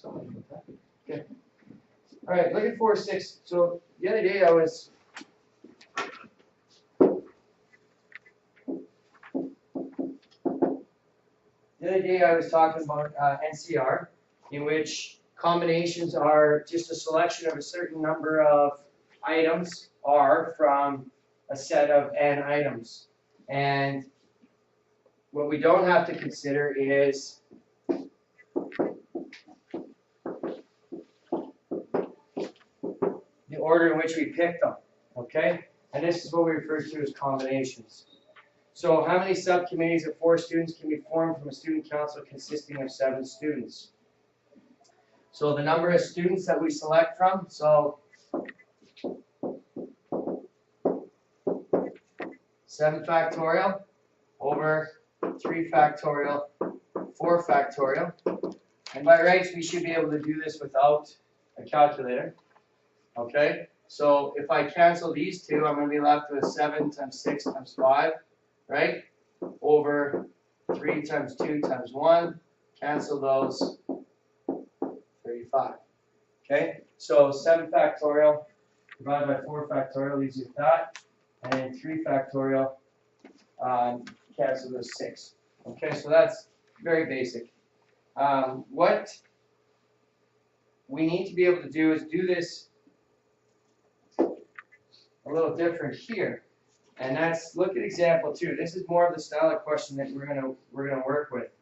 Something like that. Okay. All right, look at 4-6. So the other day I was talking about NCR, in which combinations are just a selection of a certain number of items R from a set of n items. And what we don't have to consider is the order in which we pick them, okay? And this is what we refer to as combinations. So how many subcommittees of 4 students can be formed from a student council consisting of 7 students? So the number of students that we select from, so 7 factorial over 3 factorial, 4 factorial. And by rights, we should be able to do this without a calculator. Okay, so if I cancel these two, I'm going to be left with 7 times 6 times 5, right? Over 3 times 2 times 1, cancel those, 35. Okay, so 7 factorial divided by 4 factorial leaves you with that, and then 3 factorial cancel those 6. Okay, so that's very basic. What we need to be able to do is do this a little different here, and that's look at example 2. This is more of the style of question that we're gonna work with.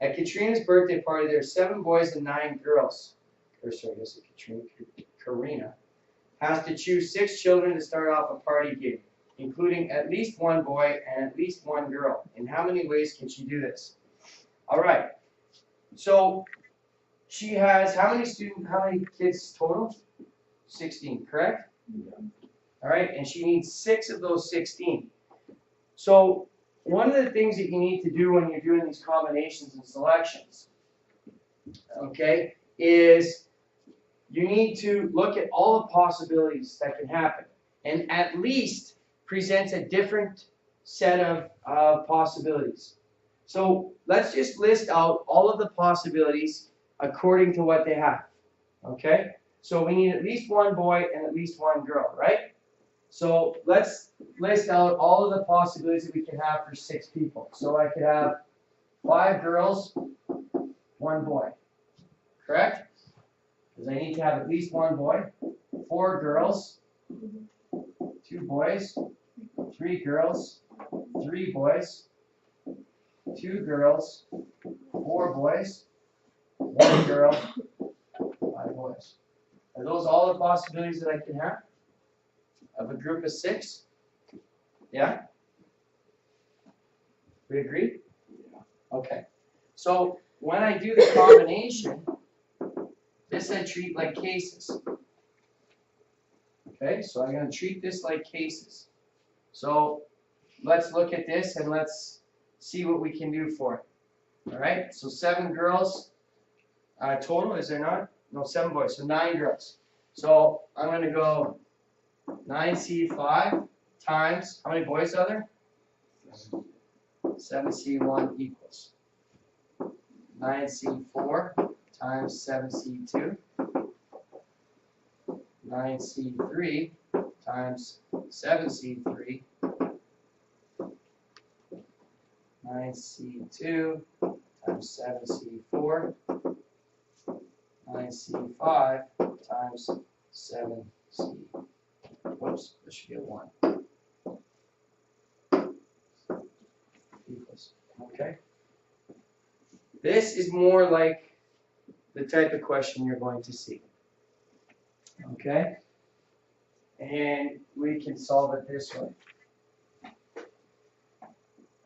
At Katrina's birthday party, there are 7 boys and 9 girls. Or sorry, this is Karina has to choose 6 children to start off a party game, including at least 1 boy and at least 1 girl. In how many ways can she do this? All right. So she has how many kids total? 16, correct? Yeah. All right, and she needs 6 of those 16. So one of the things that you need to do when you're doing these combinations and selections, okay, is you need to look at all the possibilities that can happen and at least present a different set of possibilities. So let's just list out all of the possibilities according to what they have, okay? So we need at least 1 boy and at least 1 girl, right? So let's list out all of the possibilities that we can have for 6 people. So I could have 5 girls, 1 boy, correct? Because I need to have at least 1 boy, 4 girls, 2 boys, 3 girls, 3 boys, 2 girls, 4 boys, 1 girl, 5 boys. Are those all the possibilities that I can have of a group of 6? Yeah? We agree? Okay. So when I do the combination, this I treat like cases. Okay, so I'm going to treat this like cases. So let's look at this and let's see what we can do for it. All right, so 7 girls total, is there not? No, 7 boys, so 9 girls. So I'm going to go 9C5 times, how many boys are there? 7C1 equals 9C4 times 7C2, 9C3 times 7C3, 9C2 times 7C4, 9C5 times 7C. Whoops, this should be a 1. Equals. Okay. This is more like the type of question you're going to see. Okay? And we can solve it this way.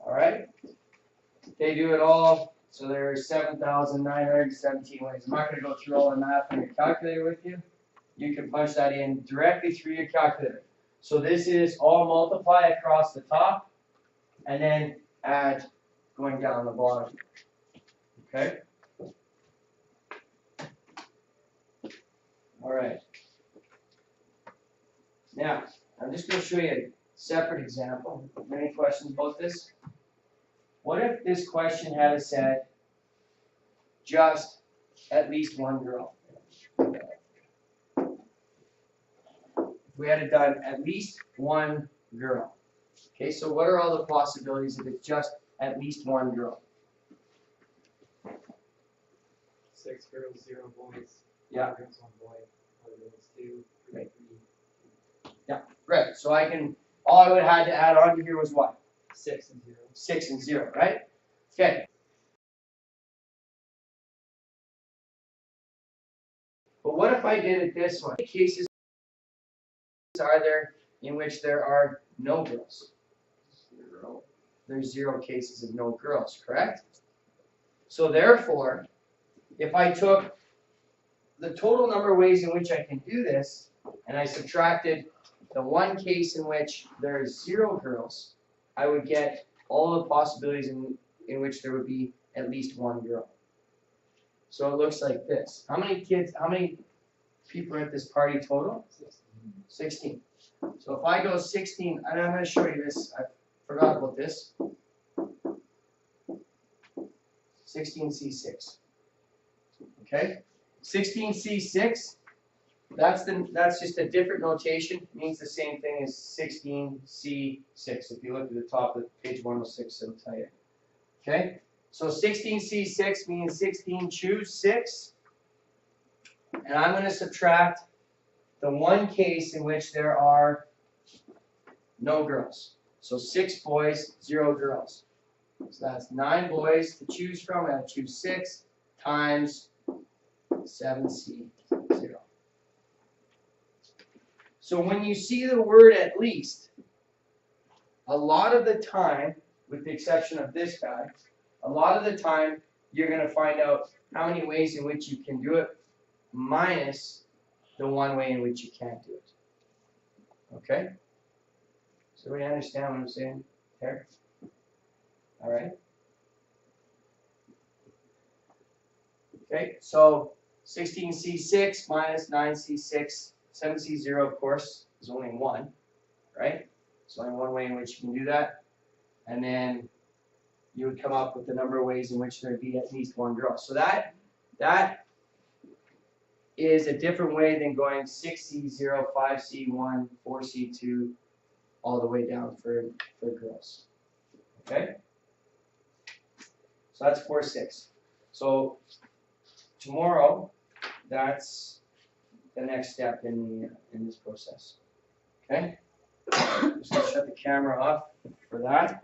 Alright? They do it all, so there are 7,917 ways. I'm not going to go through all the math on your calculator with you. You can punch that in directly through your calculator. So this is all multiply across the top, and then add going down the bottom. Okay? Alright. Now, I'm just going to show you a separate example. Any questions about this? What if this question had said just at least one girl. We had it done at least one girl. Okay, so what are all the possibilities if it's just at least one girl? 6 girls, 0 boys. Yeah. 4 girls, 1 boy. 4 girls, 2. 3, Right. 3. Right, so I can, all I would have had to add on to here was what? 6 and 0. 6 and 0, right? Okay. But what if I did it this way? How many cases are there in which there are no girls? 0. There's 0 cases of no girls, correct? So therefore, if I took the total number of ways in which I can do this, and I subtracted the one case in which there is 0 girls, I would get all the possibilities in which there would be at least one girl. So it looks like this. How many people are at this party total? 16. So if I go 16, and I'm going to show you this, I forgot about this. 16C6. Okay? 16C6, that's just a different notation. It means the same thing as 16C6. If you look at the top of page 106, it'll tell you. Okay? So 16C6 means 16 choose 6. And I'm going to subtract the one case in which there are no girls. So 6 boys, 0 girls. So that's 9 boys to choose from. I have to choose 6 times 7C0. So when you see the word at least, a lot of the time, with the exception of this guy, a lot of the time you're going to find out how many ways in which you can do it minus the one way in which you can't do it. Okay? So we understand what I'm saying here? All right? Okay, so 16C6 minus 9C6, 7C0, of course, is only 1, right? So only one way in which you can do that. And then you would come up with the number of ways in which there would be at least one girl. So that is a different way than going 6C0, 5C1, 4C2, all the way down for girls. Okay? So that's 4-6. So tomorrow, that's the next step in this process. Okay? Just gonna shut the camera off for that.